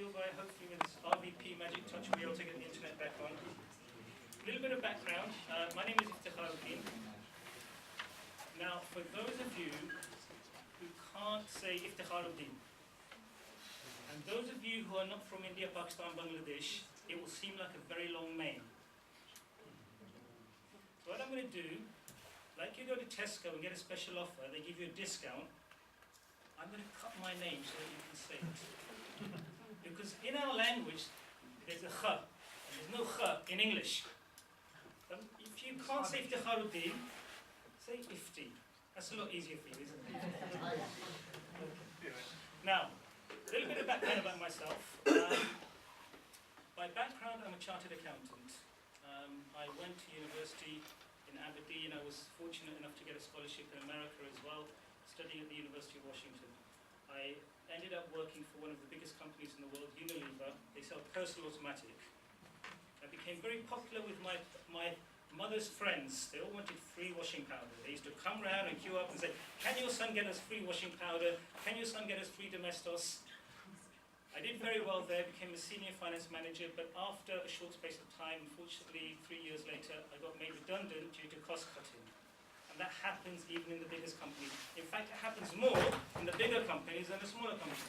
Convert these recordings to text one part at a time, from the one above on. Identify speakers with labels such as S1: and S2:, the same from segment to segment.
S1: Skilled guy, hopefully with this RVP Magic Touch, we'll be able to get the internet back on. A little bit of background. My name is Iftikharuddin. Now, for those of you who can't say Iftikharuddin, and those of you who are not from India, Pakistan, Bangladesh, it will seem like a very long name. So what I'm going to do, like you go to Tesco and get a special offer, they give you a discount. I'm going to cut my name so that you can say it. Because in our language, there's a kha, and there's no kha in English. If you can't say Iftikharuddin, say Ifti. That's a lot easier for you, isn't it? Now, a little bit of background about myself. By background, I'm a chartered accountant. I went to university in Aberdeen. I was fortunate enough to get a scholarship in America as well, studying at the University of Washington. I ended up working for one of the biggest companies in the world, Unilever. They sell Personal Automatic. I became very popular with my mother's friends. They all wanted free washing powder. They used to come round and queue up and say, can your son get us free washing powder? Can your son get us free Domestos? I did very well there, became a senior finance manager, but after a short space of time, unfortunately 3 years later, I got made redundant due to cost cutting. And that happens even in the biggest companies. In fact, it happens more in the bigger companies than the smaller companies.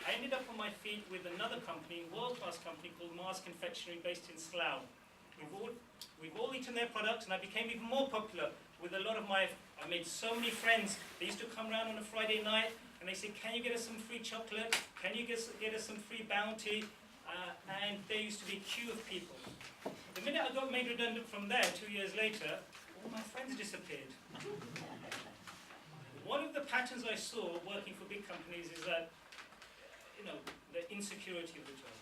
S1: I ended up on my feet with another company, a world-class company called Mars Confectionery, based in Slough. We've all eaten their products, and I became even more popular with a lot of I made so many friends. They used to come round on a Friday night, and they said, can you get us some free chocolate? Can you get us some free Bounty? And there used to be a queue of people. The minute I got made redundant from there, 2 years later, all my friends disappeared. One of the patterns I saw working for big companies is that, the insecurity of the job.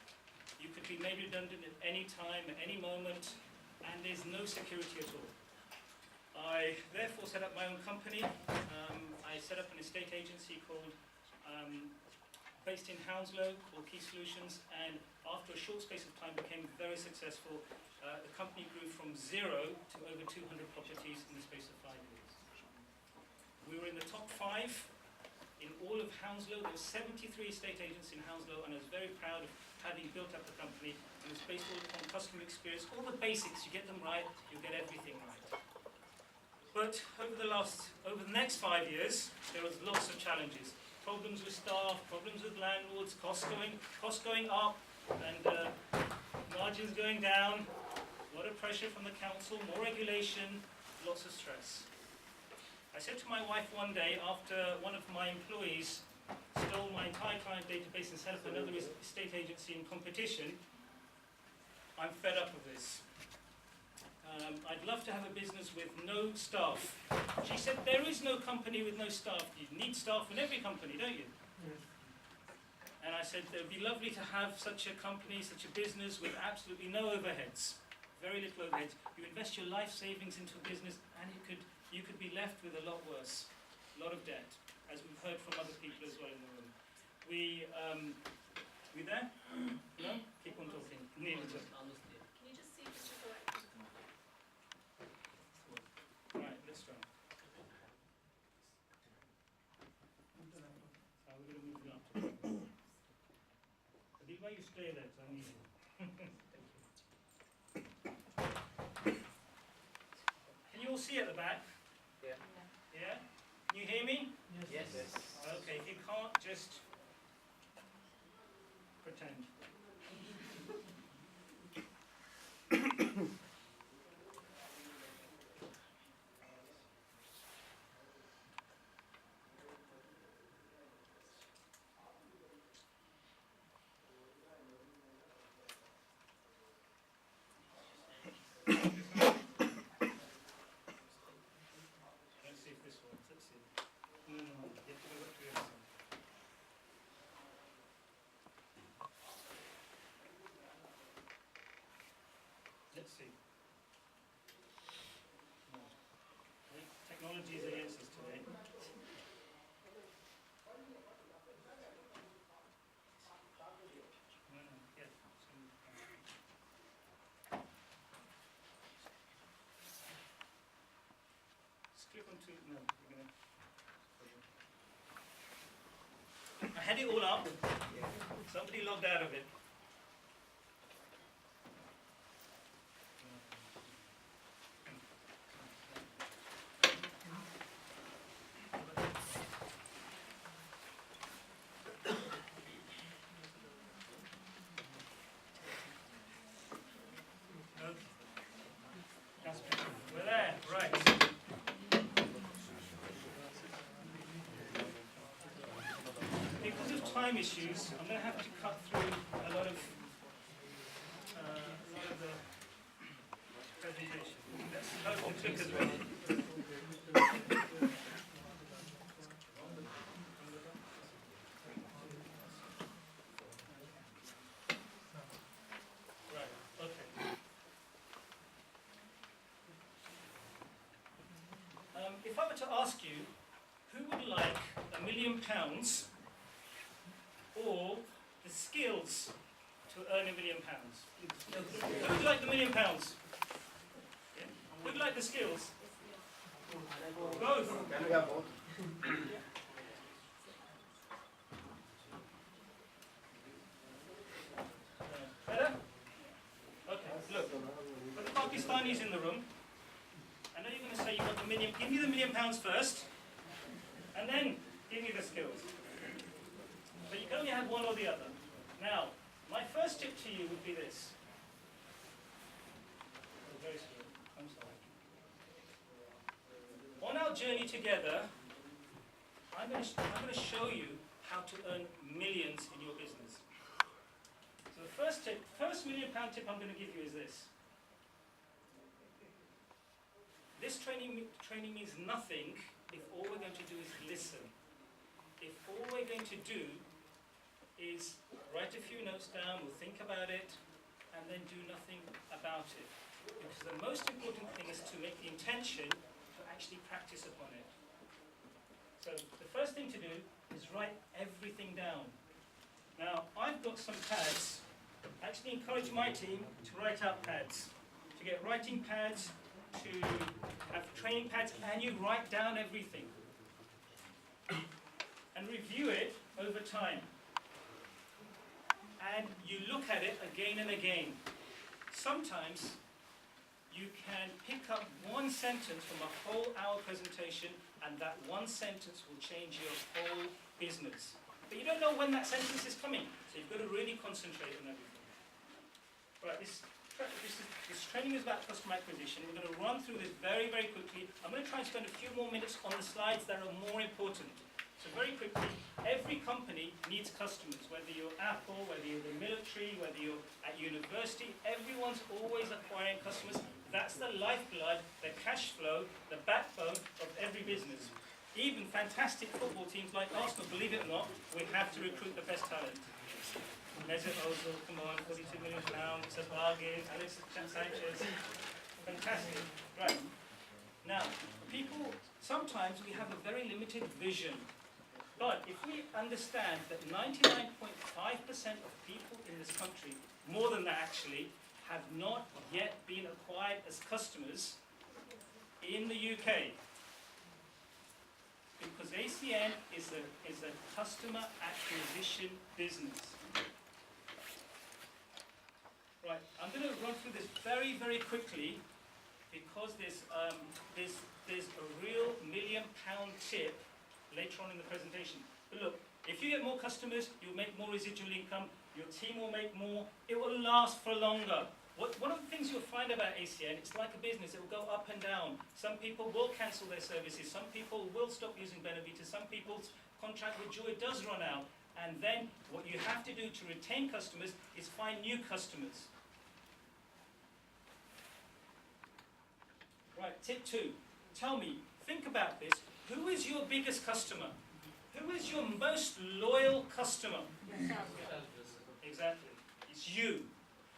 S1: You could be made redundant at any time, at any moment, and there's no security at all. I therefore set up my own company. I set up an estate agency based in Hounslow, called Key Solutions, and after a short space of time became very successful. The company grew from 0 to over 200 properties in the space of 5 years. We were in the top 5 in all of Hounslow. There were 73 estate agents in Hounslow, and I was very proud of having built up the company. And it's based all upon customer experience, all the basics. You get them right, you get everything right. But over the next 5 years, there was lots of challenges. Problems with staff, problems with landlords, costs going up, and margins going down. A lot of pressure from the council, more regulation, lots of stress. I said to my wife one day, after one of my employees stole my entire client database and set up another estate agency in competition, I'm fed up of this. I'd love to have a business with no staff. She said, there is no company with no staff. You need staff in every company, don't you? Yes. And I said, it would be lovely to have such a company, such a business with absolutely no overheads. Very little overheads. You invest your life savings into a business, and you could be left with a lot worse, a lot of debt, as we've heard from other people as well in the room. We there? No? Keep on talking. Neil.
S2: Can you just see if it's correct?
S1: Right, let's try. We're going to move it up. Adil, you stay there, because I need you. Can you all see at the back?
S3: Yeah.
S1: Yeah? Can you hear me?
S3: Yes. Yes.
S1: Okay, if you can't, just pretend. Let's see if this works. Let's see. No. You have to go back to the other side. Let's see. No. Technology is against us today. No, yeah. Just click on two. No, you're gonna. I had it all up. So Somebody logged out of it. We're there, right. Because of time issues, I'm going to have to cut through a lot of the presentation. Let's hope it took as well. Right, okay. If I were to ask you, who would like £1 million or the skills to earn £1 million? Who would like the £1 million? Yeah. Who would like the skills? Both.
S3: Can we have both?
S1: Better? Okay, look. For the Pakistanis in the room, I know you're going to say you want the million. Give me the £1 million first, and then give me the skills. But you can only have one or the other. Now, my first tip to you would be this. Oh, very slow. I'm sorry. On our journey together, I'm going to show you how to earn millions in your business. So the first £1 million tip I'm going to give you is this. This training means nothing if all we're going to do is listen. If all we're going to do is write a few notes down, we'll think about it, and then do nothing about it. Because the most important thing is to make the intention to actually practice upon it. So the first thing to do is write everything down. Now, I've got some pads. I actually encourage my team to write out pads, to get writing pads, to have training pads, and you write down everything. And review it over time. And you look at it again and again. Sometimes you can pick up one sentence from a whole hour presentation, and that one sentence will change your whole business. But you don't know when that sentence is coming, so you've got to really concentrate on everything. Right, this training is about customer acquisition. We're going to run through this very, very quickly. I'm going to try and spend a few more minutes on the slides that are more important. So very quickly, every company needs customers, whether you're Apple, whether you're the military, whether you're at university, everyone's always acquiring customers. That's the lifeblood, the cash flow, the backbone of every business. Even fantastic football teams like Arsenal, believe it or not, we have to recruit the best talent. Mesut Ozil, come on, £42 million, it's a bargain, Alexis Sanchez, fantastic. Right. Now, people, sometimes we have a very limited vision. But if we understand that 99.5% of people in this country, more than that actually, have not yet been acquired as customers in the UK. Because ACN is a customer acquisition business. Right, I'm going to run through this very, very quickly because there's a real £1 million tip later on in the presentation. But look, if you get more customers, you'll make more residual income, your team will make more, it will last for longer. One of the things you'll find about ACN, it's like a business, it will go up and down. Some people will cancel their services, some people will stop using Benavita, some people's contract with Joy does run out. And then what you have to do to retain customers is find new customers. Right, tip 2. Tell me, think about this. Who is your biggest customer? Who is your most loyal customer? Exactly. It's you.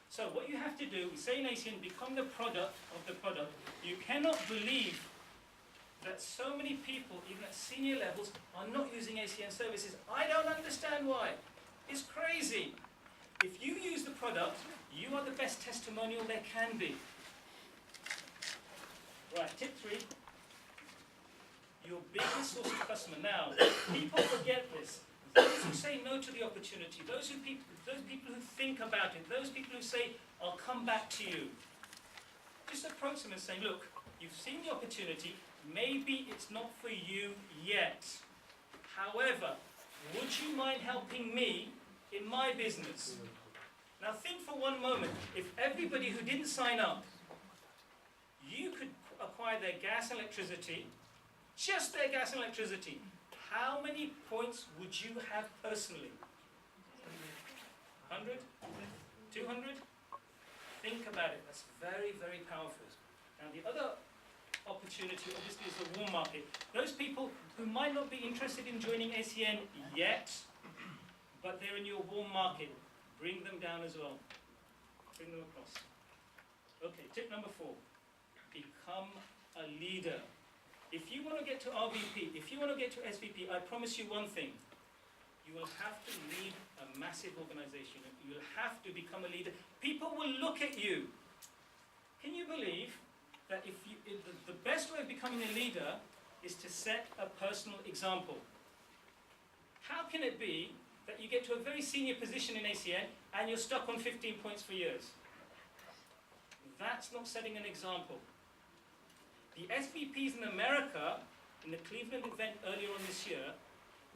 S1: So what you have to do, we say in ACN, become the product of the product. You cannot believe that so many people, even at senior levels, are not using ACN services. I don't understand why. It's crazy. If you use the product, you are the best testimonial there can be. Right, tip 3. Your biggest source of customer. Now, people forget this. those who say no to the opportunity, those people who think about it, those people who say, I'll come back to you. Just approach them and say, look, you've seen the opportunity, maybe it's not for you yet. However, would you mind helping me in my business? Now think for one moment, if everybody who didn't sign up, you could acquire their gas and electricity, just their gas and electricity, how many points would you have personally? 100? 200? Think about it. That's very, very powerful. Now the other opportunity obviously is the warm market. Those people who might not be interested in joining ACN yet, but they're in your warm market, bring them down as well. Bring them across. Okay, tip number 4. Become a leader. If you want to get to RVP, if you want to get to SVP, I promise you one thing. You will have to lead a massive organization. You will have to become a leader. People will look at you. Can you believe that the best way of becoming a leader is to set a personal example? How can it be that you get to a very senior position in ACN and you're stuck on 15 points for years? That's not setting an example. The SVPs in America, in the Cleveland event earlier on this year,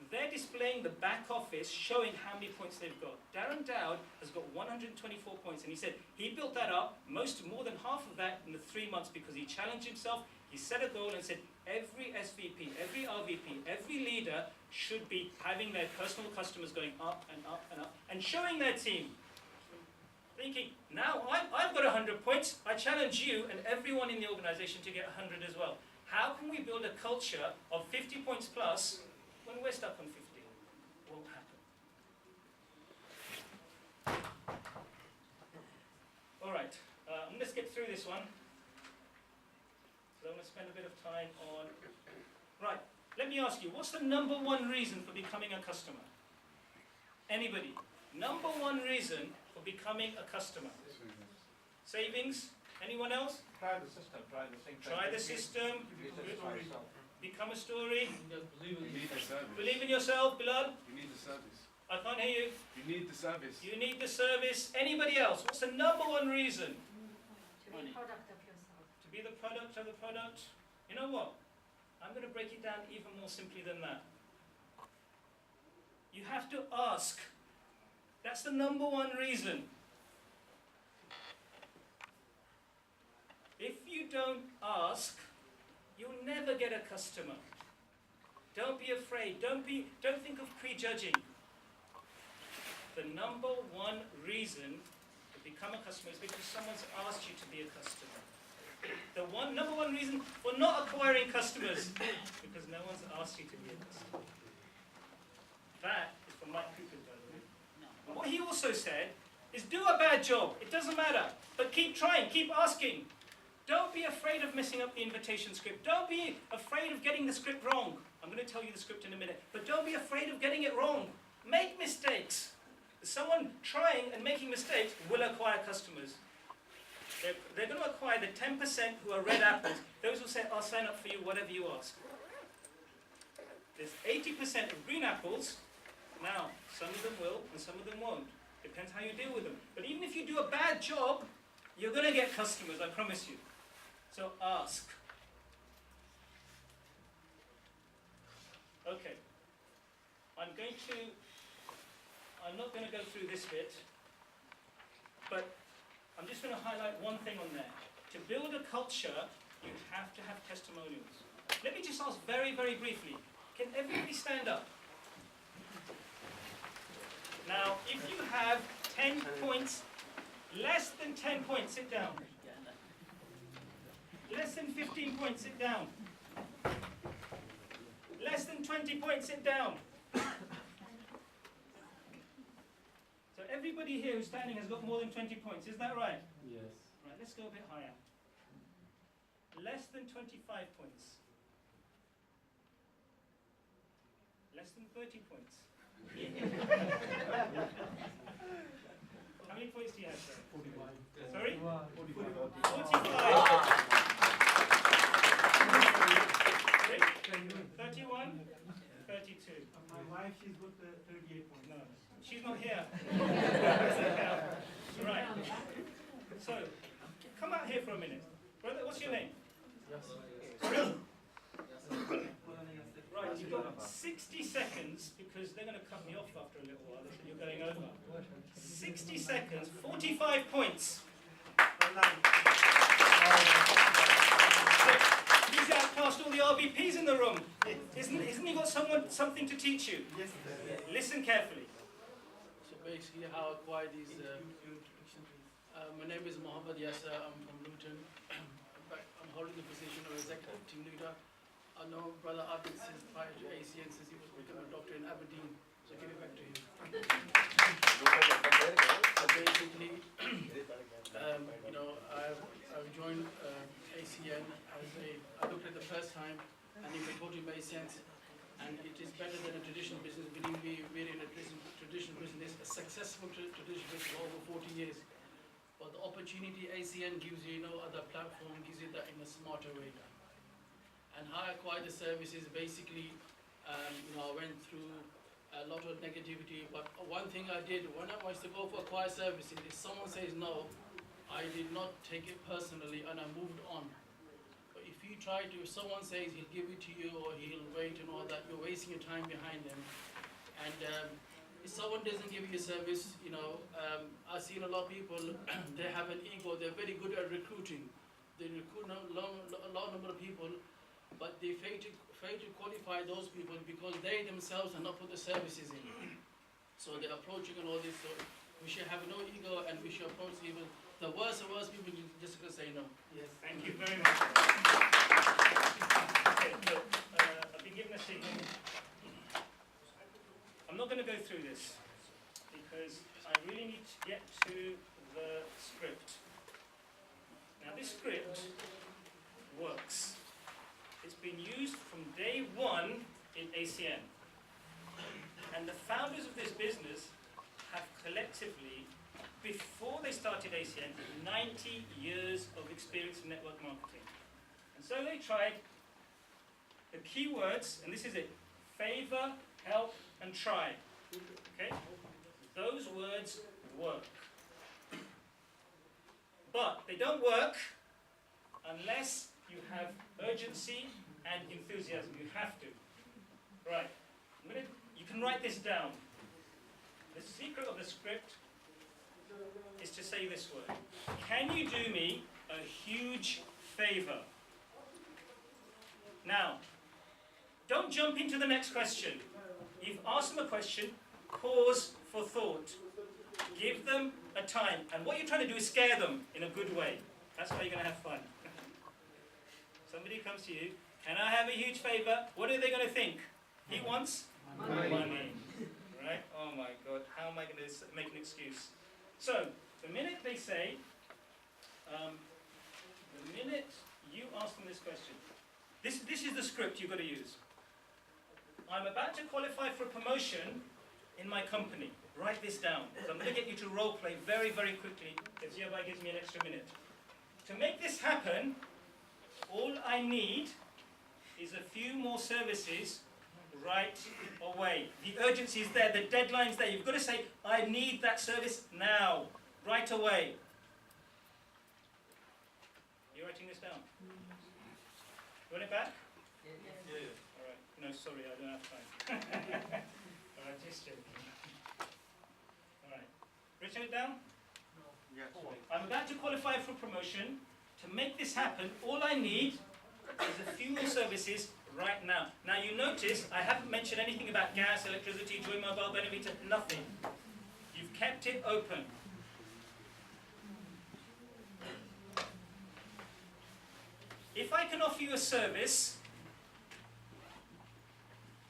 S1: they're displaying the back office showing how many points they've got. Darren Dowd has got 124 points, and he said he built that up, more than half of that in the 3 months, because he challenged himself, he set a goal and said every SVP, every RVP, every leader should be having their personal customers going up and up and up, and showing their team. Thinking, now I've got 100 points, I challenge you and everyone in the organization to get 100 as well. How can we build a culture of 50 points plus when we're stuck on 50? Won't happen. Alright, I'm going to skip through this one. So I'm going to spend a bit of time on... Right, let me ask you, what's the number one reason for becoming a customer? Anybody? Number one reason for becoming a customer? Savings? Anyone else?
S3: Try the system, try the thing.
S1: Try the system. Become a story.
S4: You need the service.
S1: Believe in yourself, Bilal.
S4: You need the service.
S1: I can't hear you.
S4: You need the service.
S1: You need the service. Anybody else? What's the number one reason?
S2: To be product of yourself.
S1: To be the product of the product. You know what? I'm going to break it down even more simply than that. You have to ask. That's the number one reason. If you don't ask, you'll never get a customer. Don't be afraid. Don't think of prejudging. The number one reason to become a customer is because someone's asked you to be a customer. The number one reason for not acquiring customers because no one's asked you to be a customer. That is from Mike Cooper, by the way. And what he also said is do a bad job. It doesn't matter. But keep trying. Keep asking. Don't be afraid of messing up the invitation script. Don't be afraid of getting the script wrong. I'm going to tell you the script in a minute. But don't be afraid of getting it wrong. Make mistakes. Someone trying and making mistakes will acquire customers. They're going to acquire the 10% who are red apples. Those who say, I'll sign up for you, whatever you ask. There's 80% of green apples. Now, some of them will and some of them won't. Depends how you deal with them. But even if you do a bad job, you're going to get customers, I promise you. So ask. Okay. I'm not going to go through this bit, but I'm just going to highlight one thing on there. To build a culture, you have to have testimonials. Let me just ask very, very briefly. Can everybody stand up? Now, if you have 10 points, less than 10 points, sit down. Less than 15 points, sit down. Less than 20 points, sit down. So everybody here who's standing has got more than 20 points, is that right?
S5: Yes.
S1: Right, let's go a bit higher. Less than 25 points. Less than 30 points. How many points do you have, sir?
S5: 45.
S1: Sorry?
S5: 45.
S1: 45. 31? 32.
S5: My wife, she's got 32.
S1: not here. Right. So, come out here for a minute. Brother, what's your name? Right, you've got 60 seconds, because they're going to cut me off after a little while. They said you're going over. 60 seconds, 45 points. He's outclassed all the RBPs in the room. Isn't he got something to teach you?
S5: Yes.
S1: Listen carefully.
S6: So basically how I acquired these, my name is Mohammed Yasser, I'm from Luton. I'm holding the position of executive team leader. I know Brother Abid since prior to ACN, since he was becoming a doctor in Aberdeen. So give it back to him. So basically, I've joined ACN I looked at the first time, and it totally made sense. And it is better than a traditional business. Believe me, we're in a traditional business, a successful traditional business for over 40 years. But the opportunity ACN gives you, other platform gives you that in a smarter way. And how I acquired the services, basically, I went through a lot of negativity. But one thing I did, when I was to go for acquire services, if someone says no, I did not take it personally, and I moved on. But if you try to, if someone says he'll give it to you or he'll wait and all that, you're wasting your time behind them. And if someone doesn't give you a service, I've seen a lot of people, they have an ego, they're very good at recruiting. They recruit a lot number of people, but they fail to qualify those people because they themselves are not put the services in. So they're approaching and all this, so we should have no ego and we should approach people. The worst people just gonna say no.
S1: Yes, thank you very much. Okay, look, I've been given a signal. I'm not going to go through this because I really need to get to the script. Now this script works. It's been used from day one in ACN. And the founders of this business have collectively, before they started ACN, 90 years of experience in network marketing. And so they tried the keywords, and this is it: favor, help, and try. Okay? Those words work. But they don't work unless you have urgency and enthusiasm. You have to. Right. You can write this down. The secret of the script is to say this word. Can you do me a huge favor? Now, don't jump into the next question. You've asked them a question, pause for thought. Give them a time. And what you're trying to do is scare them in a good way. That's how you're going to have fun. Somebody comes to you, can I have a huge favor? What are they going to think? He wants money. Right? Oh my God, how am I going to make an excuse? So, the minute they say, the minute you ask them this question, this is the script you've got to use. I'm about to qualify for a promotion in my company. Write this down. So I'm going to get you to role play very, very quickly, because Yabai gives me an extra minute. To make this happen, all I need is a few more services right away. The urgency is there, the deadline's there. You've got to say, I need that service now, right away. You're writing this down? You want it back?
S5: Yeah.
S1: All right. No, sorry, I don't have time. All right, just joking. All right. Written it down?
S5: Yes.
S1: I'm about to qualify for promotion. To make this happen, all I need is a few more services right now. Now you notice I haven't mentioned anything about gas, electricity, Joy Mobile, Benefit, nothing. You've kept it open. If I can offer you a service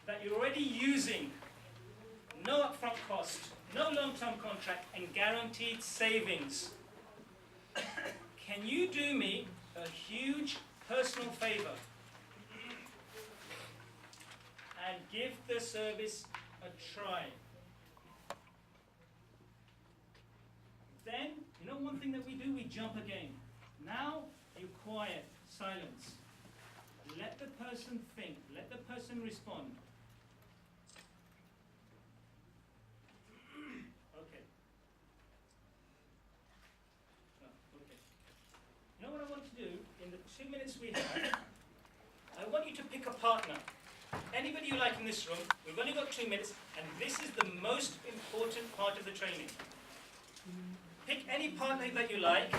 S1: that you're already using, no upfront cost, no long-term contract, and guaranteed savings, can you do me a huge personal favor and give the service a try? Then, you know one thing that we do? We jump again. Now, you quiet, silence. Let the person think, let the person respond. 2 minutes we have, I want you to pick a partner. Anybody you like in this room. We've only got 2 minutes, and this is the most important part of the training. Pick any partner that you like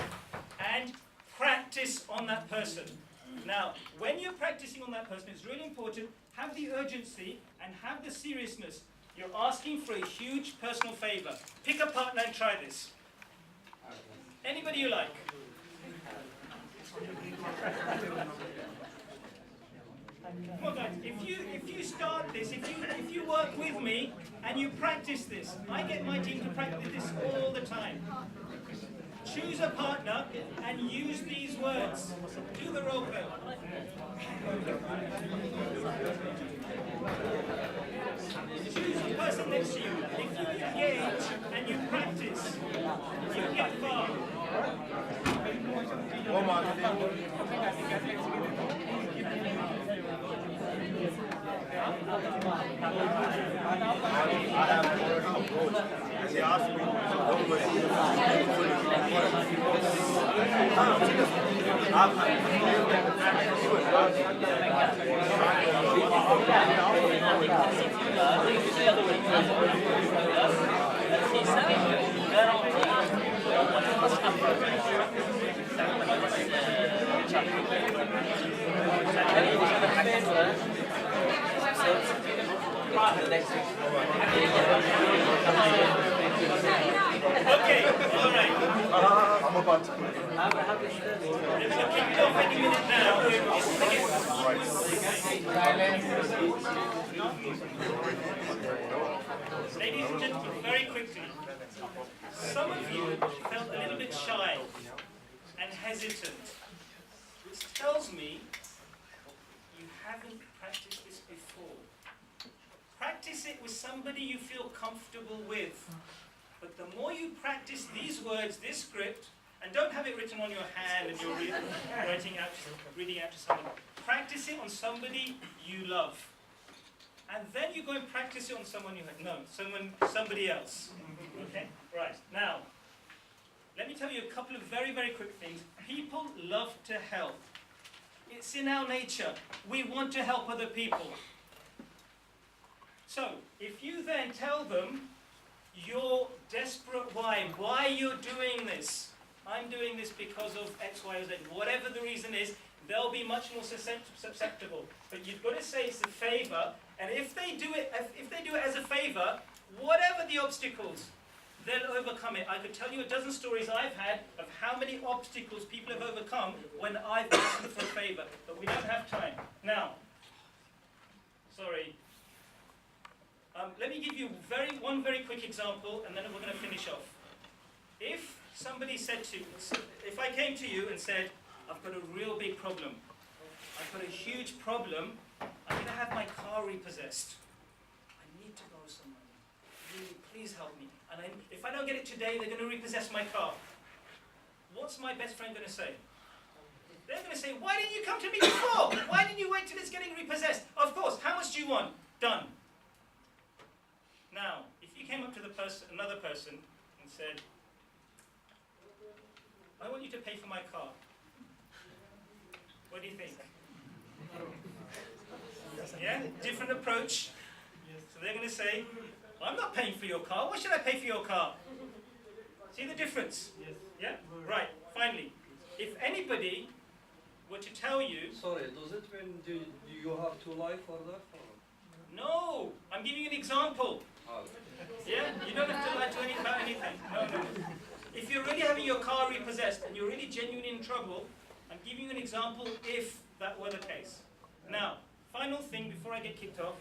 S1: and practice on that person. Now, when you're practicing on that person, it's really important, have the urgency and have the seriousness. You're asking for a huge personal favor. Pick a partner and try this. Anybody you like. Come on, guys. If you start this, if you work with me and you practice this, I get my team to practice this all the time. Choose a partner and use these words. Do the role play. Choose the person next to you. If you engage and you practice, you get far.
S5: He asked me, don't
S1: Okay, all right.
S5: I'm about to.
S1: We're going to kick it off any minute now. Ladies and gentlemen, very quickly. Some of you felt a little bit shy and hesitant, which tells me you haven't practiced this before. Practice it with somebody you feel comfortable with. But the more you practice these words, this script, and don't have it written on your hand and you're reading out to someone. Practice it on somebody you love. And then you go and practice it on someone you know, somebody else. Okay? Right. Now, let me tell you a couple of very, very quick things. People love to help. It's in our nature. We want to help other people. So, if you then tell them your desperate why you're doing this, I'm doing this because of X, Y, or Z, whatever the reason is, they'll be much more susceptible. But you've got to say it's a favor, and if they do it as a favor, whatever the obstacles, they'll overcome it. I could tell you a dozen stories I've had of how many obstacles people have overcome when I've asked them for a favor, but we don't have time. Now, sorry. Let me give you one very quick example, and then we're going to finish off. If somebody said if I came to you and said, I've got a real big problem. I've got a huge problem. I'm going to have my car repossessed. I need to borrow some money. Really, please help me. And if I don't get it today, they're going to repossess my car. What's my best friend going to say? They're going to say, why didn't you come to me before? Why didn't you wait till it's getting repossessed? Of course, how much do you want? Done. Now, if you came up to another person and said, I want you to pay for my car. What do you think? Yeah? Different approach. So they're going to say, I'm not paying for your car. Why should I pay for your car? See the difference?
S7: Yes.
S1: Yeah? Right. Finally, if anybody were to tell you...
S7: Sorry, does it mean do you have to lie for that? Or?
S1: No! I'm giving you an example.
S7: Oh.
S1: Yeah? You don't have to lie to about anything. No. If you're really having your car repossessed and you're really genuinely in trouble, I'm giving you an example if that were the case. Now, final thing before I get kicked off.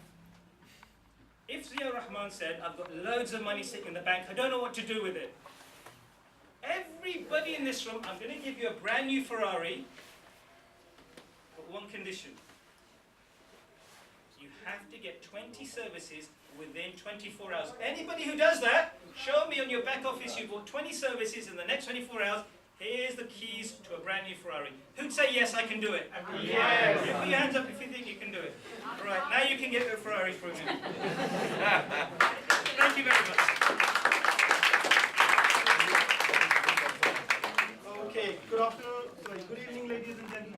S1: If Zia Rahman said, I've got loads of money sitting in the bank, I don't know what to do with it. Everybody in this room, I'm going to give you a brand new Ferrari, but one condition. You have to get 20 services within 24 hours. Anybody who does that, show me on your back office you bought 20 services in the next 24 hours. Here's the keys to a brand new Ferrari. Who'd say, yes, I can do it? Yes. Put your hands up if you think you can do it. All right, now you can get a Ferrari for a minute. Thank you very much.